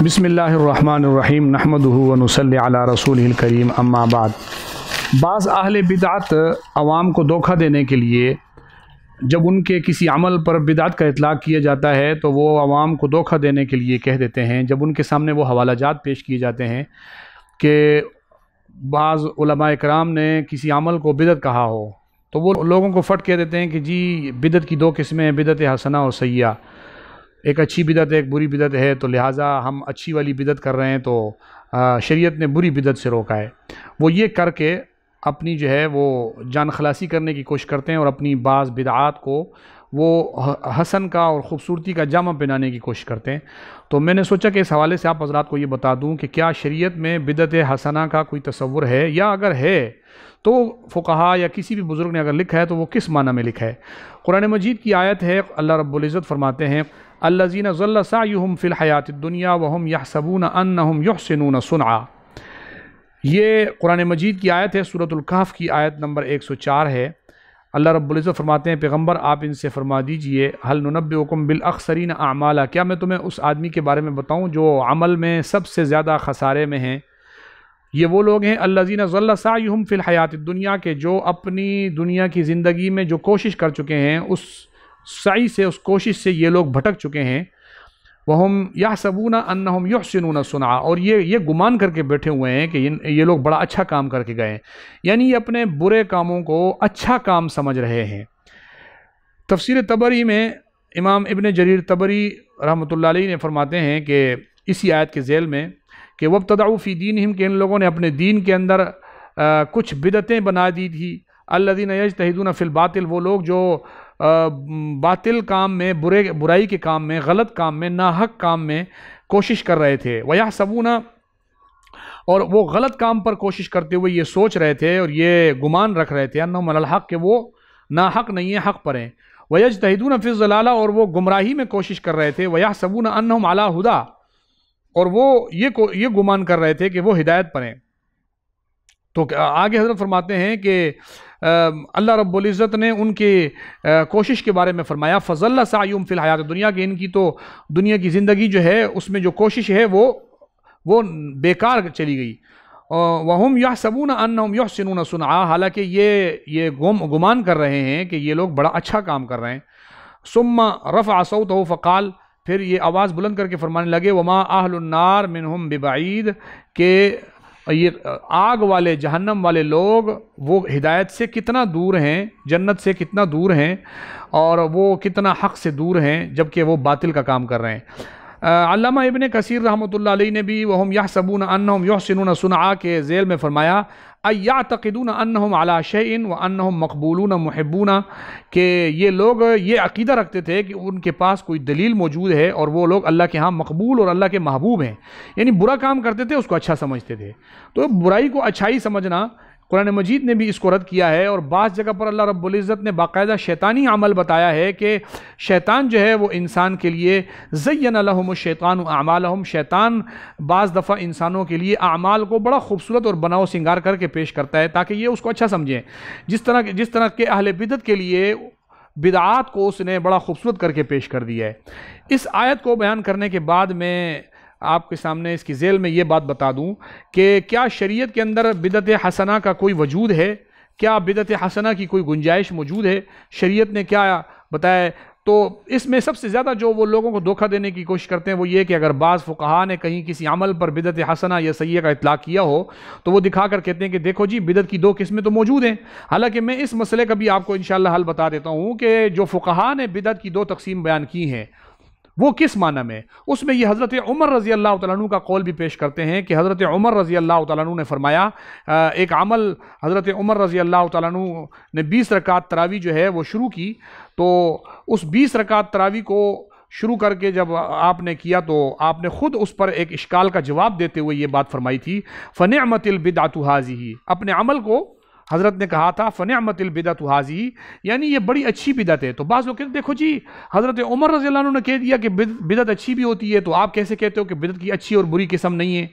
بسم اللہ الرحمن الرحیم نحمدہ ونصلی علی رسولہ الکریم اما بعد۔ بعض اہل بدعت عوام کو دھوکہ دینے کے لیے جب ان کے کسی عمل پر بدعت کا اطلاق کیا جاتا ہے تو وہ عوام کو دھوکہ دینے کے لیے کہہ دیتے ہیں۔ جب ان کے سامنے وہ حوالہ جات پیش کیے جاتے ہیں کہ بعض علماء کرام نے کسی عمل کو بدعت کہا ہو تو وہ لوگوں کو فٹ کہہ دیتے ہیں کہ جی بدعت کی دو قسمیں ہیں، بدعت حسنہ اور سیئہ، ایک اچھی بدعت ہے ایک بری بدعت ہے، تو لہٰذا ہم اچھی والی بدعت کر رہے ہیں تو شریعت نے بری بدعت سے روکا ہے۔ وہ یہ کر کے اپنی جو ہے وہ جان خلاصی کرنے کی کوشش کرتے ہیں اور اپنی بعض بدعات کو وہ حسن کا اور خوبصورتی کا جامہ پہنانے کی کوشش کرتے ہیں۔ تو میں نے سوچا کہ اس حوالے سے آپ حضرات کو یہ بتا دوں کہ کیا شریعت میں بدعت حسنہ کا کوئی تصور ہے، یا اگر ہے تو فقہا یا کسی بھی بزرگ نے اگر لکھا ہے تو وہ کس معنی میں لکھا ہے۔ قرآن مجید کی آیت ہے، اللہ رب العزت فرماتے ہیں الذین ضل سعیہم فی الحیاۃ الدنیا وہم یحسبون انہم یحسنون صنعا۔ یہ قرآن مجید کی آیت ہے، سورۃ الکہف کی آیت نمبر 104 ہے۔ اللہ رب العزت فرماتے ہیں پیغمبر آپ ان سے فرما دیجئے هل ننبئکم بالاخسرین اعمالا، کیا میں تمہیں اس آدمی کے بارے میں بتاؤں جو عمل میں سب سے زیادہ خسارے میں ہیں؟ یہ وہ لوگ ہیں الذین ضل سعیہم فی الحیاۃ الدنیا، کہ جو اپنی دنیا کی زندگی میں جو کوشش کر چکے ہیں، اس سعی سے اس کوشش سے یہ لوگ بھٹک چکے ہیں۔ وہم یحسبون انہم یحسنون صنعا، اور یہ گمان کر کے بیٹھے ہوئے ہیں کہ یہ لوگ بڑا اچھا کام کر کے گئے ہیں، یعنی یہ اپنے برے کاموں کو اچھا کام سمجھ رہے ہیں۔ تفسیر طبری میں امام ابن جریر طبری رحمۃ اللہ علیہ نے فرماتے ہیں کہ اسی آیت کے ذیل میں کہ وابتدعوا فی دینہم، کہ ان لوگوں نے اپنے دین کے اندر کچھ بدعتیں بنا دی تھی۔ الذین یجتہدون فی الباطل، وہ لوگ جو باطل کام میں، برائی کے کام میں، غلط کام میں، ناحق کام میں کوشش کر رہے تھے۔ ویحسبون، اور وہ غلط کام پر کوشش کرتے ہوئے یہ سوچ رہے تھے اور یہ گمان رکھ رہے تھے انہم علی الحق، کہ وہ ناحق نہیں ہیں، حق پر ہیں۔ ویجتہدون فی الضلالہ، اور وہ گمراہی میں کوشش کر رہے تھے۔ ویحسبون انہم علی ہدی، اور وہ یہ گمان کر رہے تھے کہ وہ ہدایت پر ہیں۔ تو آگے حضرت فرماتے ہیں کہ اللہ رب العزت نے ان کے کوشش کے بارے میں فرمایا فضل سعیہم فی الحیاۃ الدنیا، کہ ان کی تو دنیا کی زندگی جو ہے اس میں جو کوشش ہے وہ بیکار چلی گئی۔ وہم یحسبون انہم یحسنون صنعا، حالانکہ یہ گمان کر رہے ہیں کہ یہ لوگ بڑا اچھا کام کر رہے ہیں۔ ثم رفع صوتہ فقال، پھر یہ آواز بلند کر کے فرمانے لگے وما اہل النار منہم ببعید، کہ یہ آگ والے، جہنم والے لوگ وہ ہدایت سے کتنا دور ہیں، جنت سے کتنا دور ہیں، اور وہ کتنا حق سے دور ہیں جبکہ وہ باطل کا کام کر رہے ہیں۔ علامہ ابن کثیر رحمۃ اللہ علیہ نے بھی وہم یحسبون انہم یحسنون صنعا کے ذیل میں فرمایا یعتقدون انہم علی شیء وانہم مقبولون محبون، کہ یہ لوگ یہ عقیدہ رکھتے تھے کہ ان کے پاس کوئی دلیل موجود ہے اور وہ لوگ اللہ کے ہاں مقبول اور اللہ کے محبوب ہیں، یعنی برا کام کرتے تھے اس کو اچھا سمجھتے تھے۔ تو برائی کو اچھائی سمجھنا قرآن مجید نے بھی اس کو رد کیا ہے، اور بعض جگہ پر اللہ رب العزت نے باقاعدہ شیطانی عمل بتایا ہے کہ شیطان جو ہے وہ انسان کے لیے زین لہم الشیطان اعمالہم، شیطان بعض دفعہ انسانوں کے لیے اعمال کو بڑا خوبصورت اور بناؤ سنگار کر کے پیش کرتا ہے تاکہ یہ اس کو اچھا سمجھیں، جس طرح کہ اہل بدعت کے لیے بدعات کو اس نے بڑا خوبصورت کر کے پیش کر دیا ہے۔ اس آیت کو بیان کرنے کے بعد میں آپ کے سامنے اس کی ذیل میں یہ بات بتا دوں کہ کیا شریعت کے اندر بدعت حسنہ کا کوئی وجود ہے؟ کیا بدعت حسنہ کی کوئی گنجائش موجود ہے؟ شریعت نے کیا بتایا ہے؟ تو اس میں سب سے زیادہ جو وہ لوگوں کو دھوکہ دینے کی کوشش کرتے ہیں وہ یہ کہ اگر بعض فقہا نے کہیں کسی عمل پر بدعت حسنہ یا سیئہ کا اطلاق کیا ہو تو وہ دکھا کر کہتے ہیں کہ دیکھو جی بدعت کی دو قسمیں تو موجود ہیں۔ حالانکہ میں اس مسئلے کا بھی آپ کو انشاءاللہ حل بتا دیتا ہوں کہ جو فقہا نے بدعت کی دو تقسیم بیان کی ہیں وہ کس معنی میں، اس میں یہ حضرت عمر رضی اللہ تعالیٰ عنہ کا قول بھی پیش کرتے ہیں کہ حضرت عمر رضی اللہ تعالیٰ عنہ نے فرمایا، ایک عمل حضرت عمر رضی اللہ تعالیٰ عنہ نے 20 رکعت تراویح جو ہے وہ شروع کی، تو اس 20 رکعت تراویح کو شروع کر کے جب آپ نے کیا تو آپ نے خود اس پر ایک اشکال کا جواب دیتے ہوئے یہ بات فرمائی تھی فنعمت البدعۃ ھذہ، اپنے عمل کو حضرت نے کہا تھا فنعمت البدعۃ ھذہ، یعنی یہ بڑی اچھی بدعت ہے۔ تو بعض لوگ کہتے ہیں دیکھو جی حضرت عمر رضی اللہ عنہ نے کہہ دیا کہ بدعت اچھی بھی ہوتی ہے، تو آپ کیسے کہتے ہو کہ بدعت کی اچھی اور بری قسم نہیں ہے؟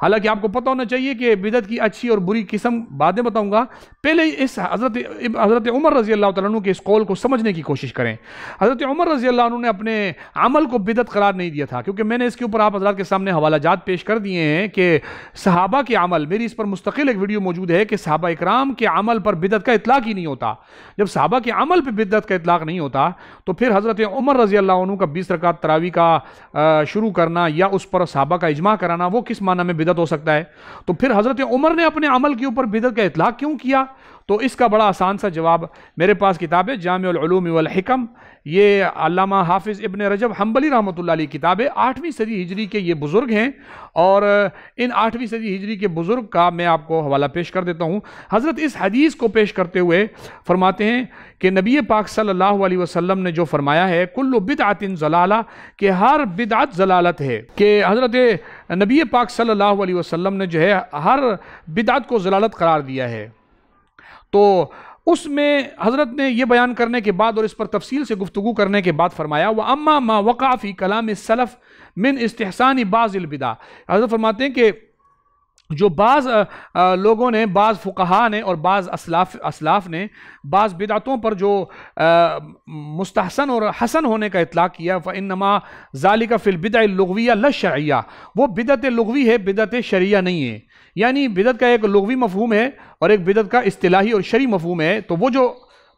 حالانکہ آپ کو پتہ ہونا چاہیے کہ بدعت کی اچھی اور بری قسم بعد میں بتاؤں گا، پہلے اس حضرت عمر رضی اللہ تعالیٰ عنہ کے اس قول کو سمجھنے کی کوشش کریں۔ حضرت عمر رضی اللہ عنہ نے اپنے عمل کو بدعت قرار نہیں دیا تھا، کیونکہ میں نے اس کے اوپر آپ حضرات کے سامنے حوالہ جات پیش کر دیے ہیں کہ صحابہ کے عمل، میری اس پر مستقل ایک ویڈیو موجود ہے کہ صحابہ اکرام کے عمل پر بدعت کا اطلاق ہی نہیں ہوتا۔ جب صحابہ کے عمل پہ بدعت کا اطلاق نہیں ہوتا تو پھر حضرت عمر رضی اللہ عنہ کا 20 رکعت تراویح کا شروع کرنا یا اس پر صحابہ کا اجماع کرانا وہ کس معنی میں بدعت ہو سکتا ہے؟ تو پھر حضرت عمر نے اپنے عمل کے اوپر بدعت کا اطلاق کیوں کیا؟ تو اس کا بڑا آسان سا جواب میرے پاس کتاب ہے جامع العلوم والحکم، یہ علامہ حافظ ابن رجب حنبلی رحمۃ اللہ علیہ کتاب ہے، 8ویں صدی ہجری کے یہ بزرگ ہیں، اور ان 8ویں صدی ہجری کے بزرگ کا میں آپ کو حوالہ پیش کر دیتا ہوں۔ حضرت اس حدیث کو پیش کرتے ہوئے فرماتے ہیں کہ نبی پاک صلی اللہ علیہ وسلم نے جو فرمایا ہے کل بدعت ضلالہ، کہ ہر بدعت ضلالت ہے، کہ حضرت نبی پاک صلی اللہ علیہ وسلم نے جو ہے ہر بدعت کو ضلالت قرار دیا ہے۔ تو اس میں حضرت نے یہ بیان کرنے کے بعد اور اس پر تفصیل سے گفتگو کرنے کے بعد فرمایا وَأَمَّا مَا وَقَعَ فِي كَلَامِ السَّلَفِ مِنْ اسْتِحْسَانِ بَعْضِ الْبِدَعِ، حضرت فرماتے ہیں کہ جو بعض لوگوں نے، بعض فقہاء نے اور بعض اسلاف نے بعض بدعتوں پر جو مستحسن اور حسن ہونے کا اطلاق کیا، فَإِنَّمَا ذَلِكَ فِي الْبِدْعِ اللُّغْوِيَّةِ لَا الشَّرْعِيَّةِ، وہ بدعت لغوی ہے، بدعت شرعیہ نہیں ہے۔ یعنی بدعت کا ایک لغوی مفہوم ہے اور ایک بدعت کا اصطلاحی اور شرعی مفہوم ہے۔ تو وہ جو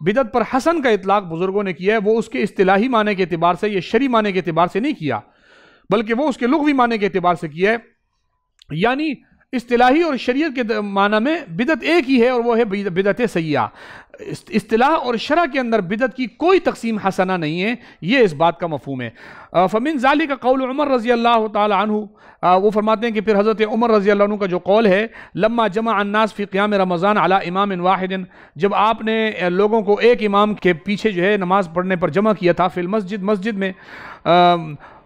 بدعت پر حسن کا اطلاق بزرگوں نے کیا ہے وہ اس کے اصطلاحی معنی کے اعتبار سے یا شرعی معنی کے اعتبار سے نہیں کیا، بلکہ وہ اس کے لغوی معنی کے اعتبار سے کیا ہے۔ یعنی اصطلاحی اور شریعت کے معنی میں بدعت ایک ہی ہے اور وہ ہے بدعت سیئہ۔ اصطلاح اور شرع کے اندر بدعت کی کوئی تقسیم حسنہ نہیں ہے، یہ اس بات کا مفہوم ہے۔ فمن ذالک قول عمر رضی اللہ تعالی عنہ، وہ فرماتے ہیں کہ پھر حضرت عمر رضی اللہ عنہ کا جو قول ہے لما جمع الناس فی قیام رمضان علی امام واحد، جب آپ نے لوگوں کو ایک امام کے پیچھے جو ہے نماز پڑھنے پر جمع کیا تھا، فی المسجد، مسجد میں،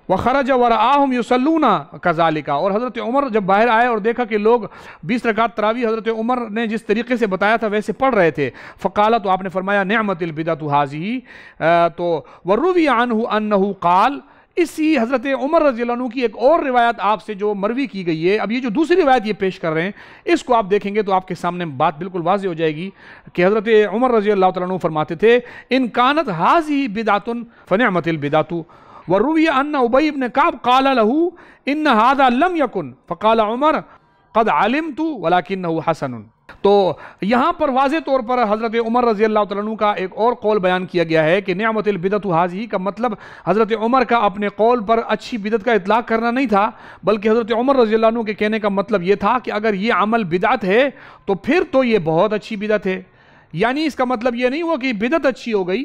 وخرج ورآہم یصلون کذالک، اور حضرت عمر جب باہر آئے اور دیکھا کہ لوگ 20 رکعت تراویح حضرت عمر نے جس طریقے سے بتایا تھا ویسے پڑھ رہے تھے، فقال، تو آپ نے فرمایا نعمت البدعۃ ھذہ، تو وروی عنہ انہ قال، اسی حضرت عمر رضی اللہ عنہ کی ایک اور روایت آپ سے جو مروی کی گئی ہے، اب یہ جو دوسری روایت یہ پیش کر رہے ہیں اس کو آپ دیکھیں گے تو آپ کے سامنے بات بالکل واضح ہو جائے گی کہ حضرت عمر رضی اللہ تعالیٰ عنہ فرماتے تھے ان کانت ھذہ بدعۃ فنعمت البدعۃ، وروی ان ابی بن کعب قال له ان هذا لم يكن فقال عمر قد علمت ولكنه حسن۔ تو یہاں پر واضح طور پر حضرت عمر رضی اللہ تعالیٰ عنہ کا ایک اور قول بیان کیا گیا ہے کہ نعمت البدعۃ ھذہ کا مطلب حضرت عمر کا اپنے قول پر اچھی بدعت کا اطلاق کرنا نہیں تھا، بلکہ حضرت عمر رضی اللہ عنہ کے کہنے کا مطلب یہ تھا کہ اگر یہ عمل بدعت ہے تو پھر تو یہ بہت اچھی بدعت ہے۔ یعنی اس کا مطلب یہ نہیں ہوا کہ بدعت اچھی ہو گئی،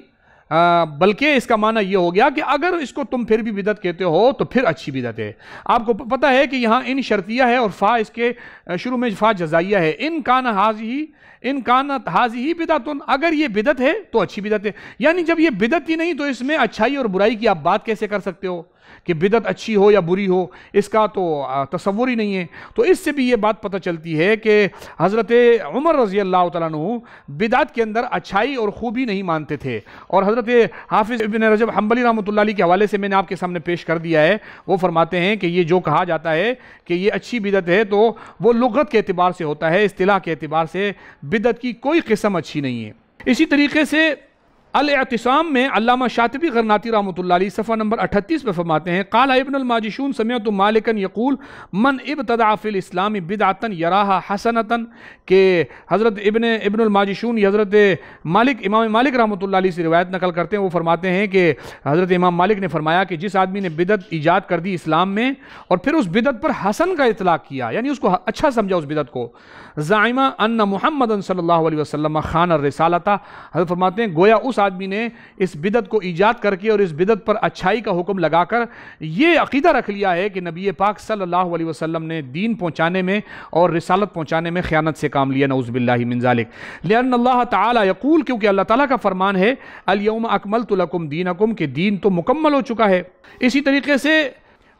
بلکہ اس کا معنی یہ ہو گیا کہ اگر اس کو تم پھر بھی بدعت کہتے ہو تو پھر اچھی بدعت ہے۔ آپ کو پتہ ہے کہ یہاں ان شرطیہ ہے اور فا اس کے شروع میں فا جزائیہ ہے، ان کانت ھذہ بدعۃ، اگر یہ بدعت ہے تو اچھی بدعت ہے۔ یعنی جب یہ بدعت ہی نہیں تو اس میں اچھائی اور برائی کی آپ بات کیسے کر سکتے ہو کہ بدعت اچھی ہو یا بری ہو، اس کا تو تصور ہی نہیں ہے۔ تو اس سے بھی یہ بات پتہ چلتی ہے کہ حضرت عمر رضی اللہ تعالیٰ عنہ بدعت کے اندر اچھائی اور خوبی نہیں مانتے تھے، اور حضرت حافظ ابن رجب حنبلی رحمۃ اللہ علیہ کے حوالے سے میں نے آپ کے سامنے پیش کر دیا ہے، وہ فرماتے ہیں کہ یہ جو کہا جاتا ہے کہ یہ اچھی بدعت ہے تو وہ لغت کے اعتبار سے ہوتا ہے، اصطلاح کے اعتبار سے بدعت کی کوئی قسم اچھی نہیں ہے۔ اسی طریقے سے الاعتصام میں علامہ شاطبی غرناطی رحمۃ اللہ علیہ صفحہ نمبر 38 پہ فرماتے ہیں قال ابن الماجشون سمعت مالکا یقول من ابتدع فی الاسلام بدعتا یراہا حسنتا، کہ حضرت ابن الماجشون حضرت مالک، امام مالک رحمۃ اللہ علیہ سے روایت نقل کرتے ہیں، وہ فرماتے ہیں کہ حضرت امام مالک نے فرمایا کہ جس آدمی نے بدعت ایجاد کر دی اسلام میں اور پھر اس بدعت پر حسن کا اطلاق کیا، یعنی اس کو اچھا سمجھا اس بدعت کو، زعم ان محمد صلی اللہ علیہ وسلم خان الرسالۃ، حضرت فرماتے ہیں گویا اس آدمی نے اس بدعت کو ایجاد کر کے اور اس بدعت پر اچھائی کا حکم لگا کر یہ عقیدہ رکھ لیا ہے کہ نبی پاک صلی اللہ علیہ وسلم نے دین پہنچانے میں اور رسالت پہنچانے میں خیانت سے کام لیا، نعوذ باللہ من ذالک، لأن اللہ تعالی یقول، کیونکہ اللہ تعالیٰ کا فرمان ہے الیوم اکملت لکم دینکم، کہ دین تو مکمل ہو چکا ہے۔ اسی طریقے سے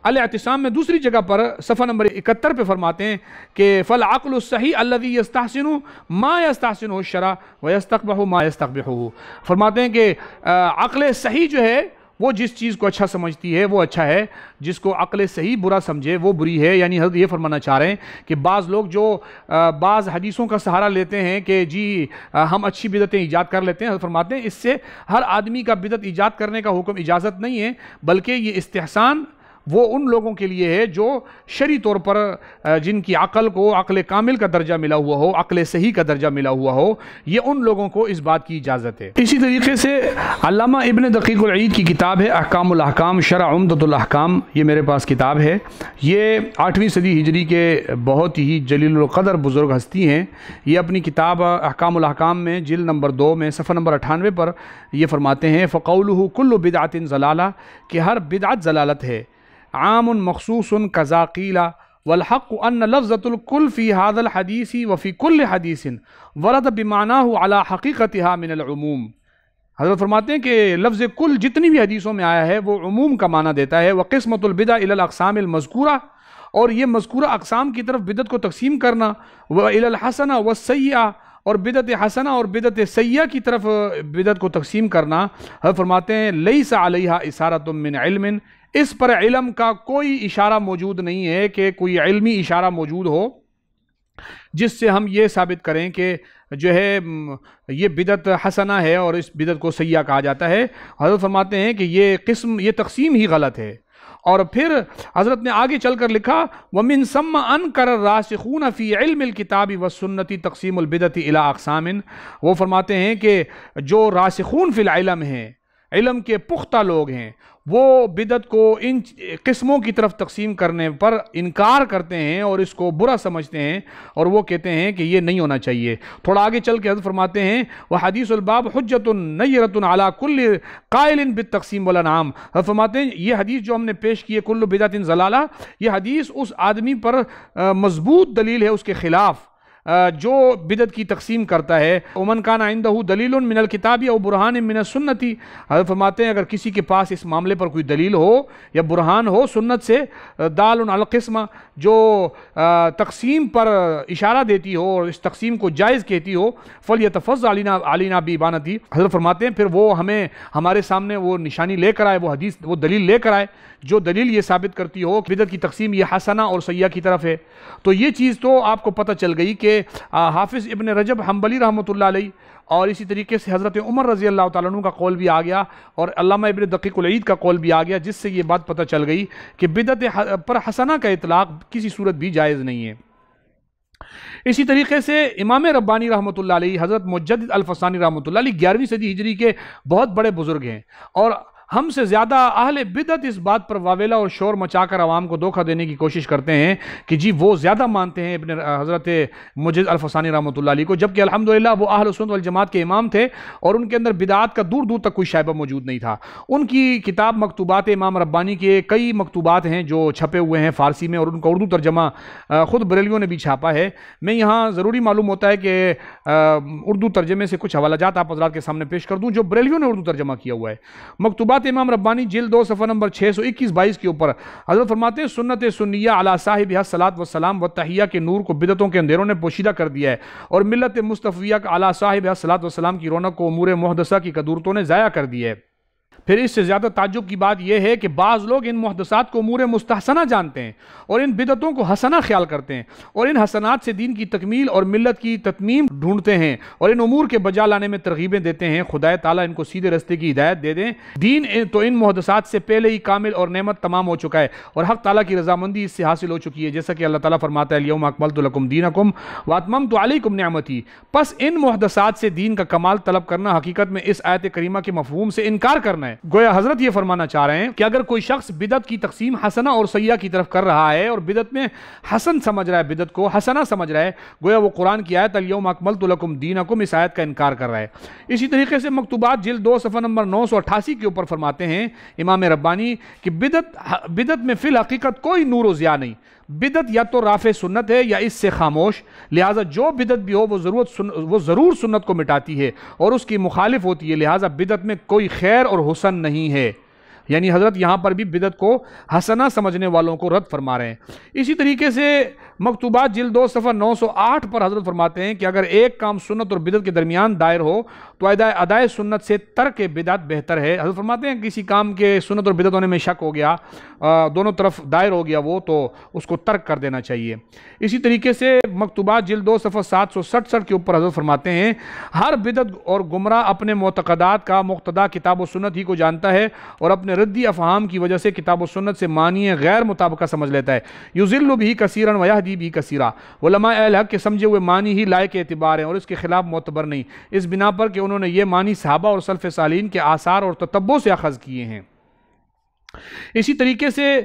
الاعتصام میں دوسری جگہ پر صفحہ نمبر 71 پہ فرماتے ہیں کہ فالعقل الصحیح الذی یستحسن ما یستحسنہ الشرع ویستقبح ما یستقبحہ، فرماتے ہیں کہ عقل صحیح جو ہے وہ جس چیز کو اچھا سمجھتی ہے وہ اچھا ہے، جس کو عقل صحیح برا سمجھے وہ بری ہے۔ یعنی حضرت یہ فرمانا چاہ رہے ہیں کہ بعض لوگ جو بعض حدیثوں کا سہارا لیتے ہیں کہ جی ہم اچھی بدعتیں ایجاد کر لیتے ہیں، حضرت فرماتے ہیں اس سے ہر آدمی کا بدعت ایجاد کرنے کا حکم اجازت نہیں ہے، بلکہ یہ استحسان وہ ان لوگوں کے لیے ہے جو شرعی طور پر جن کی عقل کو عقل کامل کا درجہ ملا ہوا ہو، عقل صحیح کا درجہ ملا ہوا ہو، یہ ان لوگوں کو اس بات کی اجازت ہے۔ اسی طریقے سے علامہ ابن دقیق العید کی کتاب ہے احکام الاحکام شرح عمدۃ الاحکام، یہ میرے پاس کتاب ہے۔ یہ 8ویں صدی ہجری کے بہت ہی جلیل القدر بزرگ ہستی ہیں۔ یہ اپنی کتاب احکام الاحکام میں جلد نمبر 2 میں صفحہ نمبر 98 پر یہ فرماتے ہیں فَقَوْلُهُ كُلُّ بِدْعَةٍ ضَلَالَةٍ کہ ہر بدعت ضلالت ہے، عام مخصوص كذا قیل والحق ان لفظۃ الکل فی هذا الحدیث وفی کل حدیث ورد بمعناه على حقیقتها من العموم۔ حضرت فرماتے ہیں کہ لفظ کل جتنی بھی حدیثوں میں آیا ہے وہ عموم کا معنی دیتا ہے۔ وقسمۃ البدع الى الاقسام المذکورہ، اور یہ مذکورہ اقسام کی طرف بدعت کو تقسیم کرنا، والى الحسنہ والسیئہ، اور بدعت حسنہ اور بدعت سیئہ کی طرف بدعت کو تقسیم کرنا، حضرت فرماتے ہیں لیس علیہا اشارۃ من علم، اس پر علم کا کوئی اشارہ موجود نہیں ہے کہ کوئی علمی اشارہ موجود ہو جس سے ہم یہ ثابت کریں کہ جو ہے یہ بدعت حسنہ ہے اور اس بدعت کو سیئہ کہا جاتا ہے۔ حضرت فرماتے ہیں کہ یہ تقسیم ہی غلط ہے۔ اور پھر حضرت نے آگے چل کر لکھا وَمِن ثَمَّ أَنْكَرَ الرَّاسِخُونَ فِي عِلْمِ الْكِتَابِ وَالسُّنَّةِ تَقْسِيمُ الْبِدَعِ إِلَىٰ أَقْسَامٍ، وہ فرماتے ہیں کہ جو راسخون فی العلم ہیں، علم کے پختہ لوگ ہیں، وہ بدعت کو ان قسموں کی طرف تقسیم کرنے پر انکار کرتے ہیں اور اس کو برا سمجھتے ہیں، اور وہ کہتے ہیں کہ یہ نہیں ہونا چاہیے۔ تھوڑا آگے چل کے حضرت فرماتے ہیں وحدیث الباب حجۃ نیرۃ علی کل قائل بالتقسیم والانعام، حضرت فرماتے ہیں یہ حدیث جو ہم نے پیش کی ہے کل بدعۃ ضلالہ، یہ حدیث اس آدمی پر مضبوط دلیل ہے اس کے خلاف جو بدعت کی تقسیم کرتا ہے۔ ومن کان عنده دلیل من الکتاب او برہان من السنت، حضرت فرماتے ہیں اگر کسی کے پاس اس معاملے پر کوئی دلیل ہو یا برہان ہو سنت سے دال علی القسم، جو تقسیم پر اشارہ دیتی ہو اور اس تقسیم کو جائز کہتی ہو، فلیتفضل علینا بابانتی، حضرت فرماتے ہیں پھر وہ ہمیں ہمارے سامنے وہ نشانی لے کر آئے، وہ حدیث وہ دلیل لے کر آئے جو دلیل یہ ثابت کرتی ہو کہ بدعت کی تقسیم یہ حسنہ اور سیئہ کی طرف ہے۔ تو یہ چیز تو آپ کو پتہ چل گئی کہ حافظ ابن رجب حنبلی رحمۃ اللہ علیہ اور اسی طریقے سے حضرت عمر رضی اللہ تعالیٰ عنہ کا قول بھی آ گیا اور علامہ ابن دقیق العید کا قول بھی آ گیا، جس سے یہ بات پتہ چل گئی کہ بدعت پر حسنہ کا اطلاق کسی صورت بھی جائز نہیں ہے۔ اسی طریقے سے امام ربانی رحمۃ اللہ علیہ، حضرت مجدد الفسانی رحمۃ اللہ علیہ 11ویں صدی ہجری کے بہت بڑے بزرگ ہیں، اور ہم سے زیادہ اہل بدعت اس بات پر واویلا اور شور مچا کر عوام کو دھوکہ دینے کی کوشش کرتے ہیں کہ جی وہ زیادہ مانتے ہیں حضرت مجدد الفسانی رحمۃ اللہ علیہ کو، جبکہ الحمدللہ وہ اہل سنت والجماعت کے امام تھے اور ان کے اندر بدعات کا دور دور تک کوئی شائبہ موجود نہیں تھا۔ ان کی کتاب مکتوبات امام ربانی کے کئی مکتوبات ہیں جو چھپے ہوئے ہیں فارسی میں، اور ان کا اردو ترجمہ خود بریلویوں نے بھی چھاپا ہے۔ میں یہاں ضروری معلوم ہوتا ہے کہ اردو ترجمے سے کچھ حوالہ جات آپ حضرات کے سامنے پیش کر دوں جو بریلویوں نے اردو ترجمہ کیا ہوا ہے۔ مکتوبات امام ربانی جلد 2 صفحہ نمبر 621-22 کے اوپر حضرت فرماتے ہیں سنت سنیہ علی صاحبہ الصلاۃ والسلام والتحیہ کے نور کو بدعتوں کے اندھیروں نے پوشیدہ کر دیا ہے، اور ملت مصطفیہ علی صاحبہ الصلاۃ والسلام کی رونق کو امور محدثہ کی قدورتوں نے ضائع کر دیا ہے۔ پھر اس سے زیادہ تعجب کی بات یہ ہے کہ بعض لوگ ان محدثات کو امور مستحسنہ جانتے ہیں اور ان بدعتوں کو حسنہ خیال کرتے ہیں، اور ان حسنات سے دین کی تکمیل اور ملت کی تتمیم ڈھونڈتے ہیں اور ان امور کے بجا لانے میں ترغیبیں دیتے ہیں۔ خدا تعالیٰ ان کو سیدھے رستے کی ہدایت دے دیں۔ دین تو ان محدثات سے پہلے ہی کامل اور نعمت تمام ہو چکا ہے اور حق تعالیٰ کی رضامندی اس سے حاصل ہو چکی ہے، جیسا کہ اللہ تعالیٰ فرماتا ہے الیوم اکملت لکم دینکم واتممت علیکم نعمتی۔ پس ان محدثات سے دین کا کمال طلب کرنا حقیقت میں اس آیت کریمہ کے مفہوم سے انکار کرنا ہے۔ گویا حضرت یہ فرمانا چاہ رہے ہیں کہ اگر کوئی شخص بدعت کی تقسیم حسنہ اور سیئہ کی طرف کر رہا ہے اور بدعت میں حسن سمجھ رہا ہے، بدعت کو حسنہ سمجھ رہا ہے، گویا وہ قرآن کی آیت الیوم اکملت لکم دینکم اس آیت کا انکار کر رہا ہے۔ اسی طریقے سے مکتوبات جلد 2 صفحہ نمبر 988 کے اوپر فرماتے ہیں امام ربانی کہ بدعت میں فی الحقیقت کوئی نور و ضیاء نہیں، بدعت یا تو رافع سنت ہے یا اس سے خاموش، لہٰذا جو بدعت بھی ہو وہ ضرور سنت کو مٹاتی ہے اور اس کی مخالف ہوتی ہے، لہٰذا بدعت میں کوئی خیر اور حسن نہیں ہے۔ یعنی حضرت یہاں پر بھی بدعت کو حسنہ سمجھنے والوں کو رد فرما رہے ہیں۔ اسی طریقے سے مکتوبات جلد 2 صفحہ 908 پر حضرت فرماتے ہیں کہ اگر ایک کام سنت اور بدعت کے درمیان دائر ہو تو ادائے سنت سے ترک بدعت بہتر ہے۔ حضرت فرماتے ہیں کسی کام کے سنت اور بدعت ہونے میں شک ہو گیا، دونوں طرف دائر ہو گیا وہ، تو اس کو ترک کر دینا چاہیے۔ اسی طریقے سے مکتوبات جلد 2 صفحہ 767 کے اوپر حضرت فرماتے ہیں ہر بدعت اور گمراہ اپنے معتقدات کا مقتضا کتاب و سنت ہی کو جانتا ہے اور اپنے ردی افہام کی وجہ سے کتاب و سنت سے معنی غیر مطابقہ سمجھ لیتا ہے۔ یضل بھی کثیرا ویہدی بھی کثیرا، علماء اہل حق کے سمجھے ہوئے معنی ہی لائق اعتبار ہیں اور اس کے خلاف معتبر نہیں، اس بنا پر کہ انہوں نے یہ معنی صحابہ اور سلف صالحین کے آثار اور تتبع سے اخذ کیے ہیں۔ اسی طریقے سے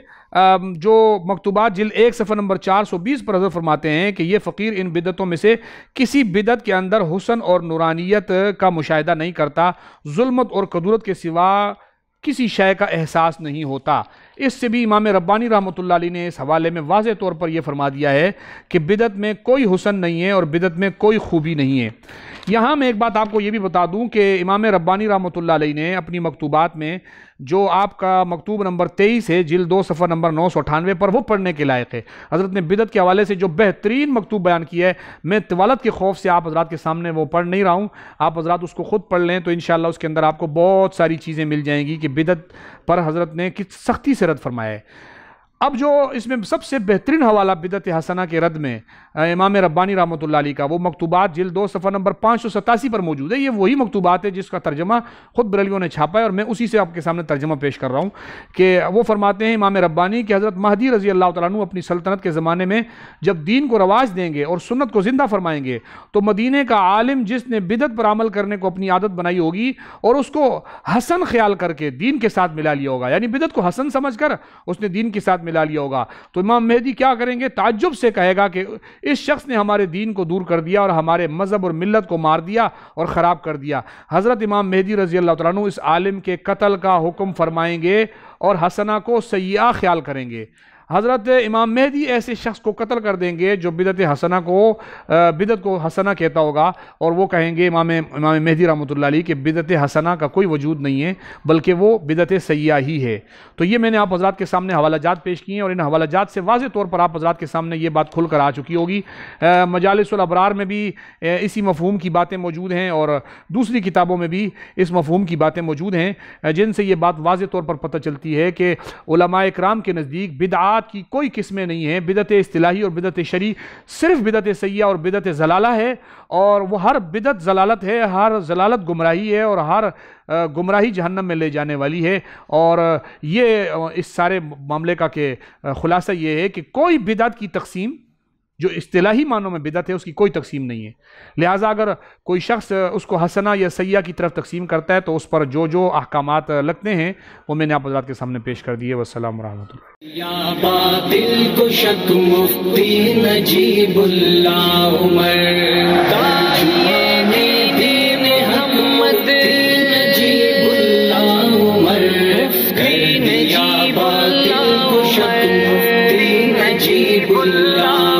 جو مکتوبات جلد 1 صفحہ نمبر 420 پر حضرت فرماتے ہیں کہ یہ فقیر ان بدعتوں میں سے کسی بدعت کے اندر حسن اور نورانیت کا مشاہدہ نہیں کرتا، ظلمت اور کدورت کے سوا کسی شے کا احساس نہیں ہوتا۔ اس سے بھی امام ربانی رحمۃ اللہ علیہ نے اس حوالے میں واضح طور پر یہ فرما دیا ہے کہ بدعت میں کوئی حسن نہیں ہے اور بدعت میں کوئی خوبی نہیں ہے۔ یہاں میں ایک بات آپ کو یہ بھی بتا دوں کہ امام ربانی رحمۃ اللہ علیہ نے اپنی مکتوبات میں جو آپ کا مکتوب نمبر 23 ہے جلد 2 صفحہ نمبر 998 پر، وہ پڑھنے کے لائق ہے۔ حضرت نے بدعت کے حوالے سے جو بہترین مکتوب بیان کیا ہے، میں طوالت کے خوف سے آپ حضرات کے سامنے وہ پڑھ نہیں رہا ہوں، آپ حضرات اس کو خود پڑھ لیں تو انشاءاللہ اس کے اندر آپ کو بہت ساری چیزیں مل جائیں گی کہ بدعت پر حضرت نے کس سختی سے رد فرمایا ہے۔ اب جو اس میں سب سے بہترین حوالہ بدعت حسنہ کے رد میں امام ربانی رحمۃ اللہ علیہ کا، وہ مکتوبات جلد 2 صفحہ نمبر 587 پر موجود ہے۔ یہ وہی مکتوبات ہے جس کا ترجمہ خود بریلویوں نے چھاپا ہے اور میں اسی سے آپ کے سامنے ترجمہ پیش کر رہا ہوں کہ وہ فرماتے ہیں امام ربانی کہ حضرت مہدی رضی اللہ تعالیٰ عنہ اپنی سلطنت کے زمانے میں جب دین کو رواج دیں گے اور سنت کو زندہ فرمائیں گے تو مدینے کا عالم جس نے بدعت پر عمل کرنے کو اپنی عادت بنائی ہوگی اور اس کو حسن خیال کر کے دین کے ساتھ ملا لیا ہوگا، یعنی بدعت کو حسن سمجھ کر اس نے دین کے ساتھ ملا لیا ہوگا، تو امام مہدی کیا کریں گے؟ تعجب سے کہے گا کہ اس شخص نے ہمارے دین کو دور کر دیا اور ہمارے مذہب اور ملت کو مار دیا اور خراب کر دیا۔ حضرت امام مہدی رضی اللہ تعالیٰ عنہ اس عالم کے قتل کا حکم فرمائیں گے اور حسنہ کو سیئہ خیال کریں گے۔ حضرت امام مہدی ایسے شخص کو قتل کر دیں گے جو بدعت کو حسنہ کہتا ہوگا، اور وہ کہیں گے امام مہدی رحمۃ اللہ علیہ کہ بدعت حسنہ کا کوئی وجود نہیں ہے بلکہ وہ بدعت سیئہ ہی ہے۔ تو یہ میں نے آپ حضرات کے سامنے حوالہ جات پیش کیے ہیں اور ان حوالہ جات سے واضح طور پر آپ حضرات کے سامنے یہ بات کھل کر آ چکی ہوگی۔ مجالس الابرار میں بھی اسی مفہوم کی باتیں موجود ہیں اور دوسری کتابوں میں بھی اس مفہوم کی باتیں موجود ہیں جن سے یہ بات واضح طور پر پتہ چلتی ہے کہ علماء اکرام کے نزدیک بدعات کی کوئی قسمیں نہیں ہیں، بدعت اصطلاحی اور بدعت شرعی صرف بدعت سیئہ اور بدعت ضلالہ ہے، اور وہ ہر بدعت ضلالت ہے، ہر ضلالت گمراہی ہے اور ہر گمراہی جہنم میں لے جانے والی ہے۔ اور یہ اس سارے معاملے کا کہ خلاصہ یہ ہے کہ کوئی بدعت کی تقسیم جو اصطلاحی معنوں میں بدعت ہے اس کی کوئی تقسیم نہیں ہے، لہٰذا اگر کوئی شخص اس کو حسنہ یا سیئہ کی طرف تقسیم کرتا ہے تو اس پر جو احکامات لگتے ہیں وہ میں نے آپ حضرات کے سامنے پیش کر دیے۔ والسلام ورحمۃ اللہ۔ یا باطل کو شک مفتی نجیب اللہ عمر، تاجین دین حق مفتی نجیب اللہ عمر، یا باطل کو شک مفتی نجیب اللہ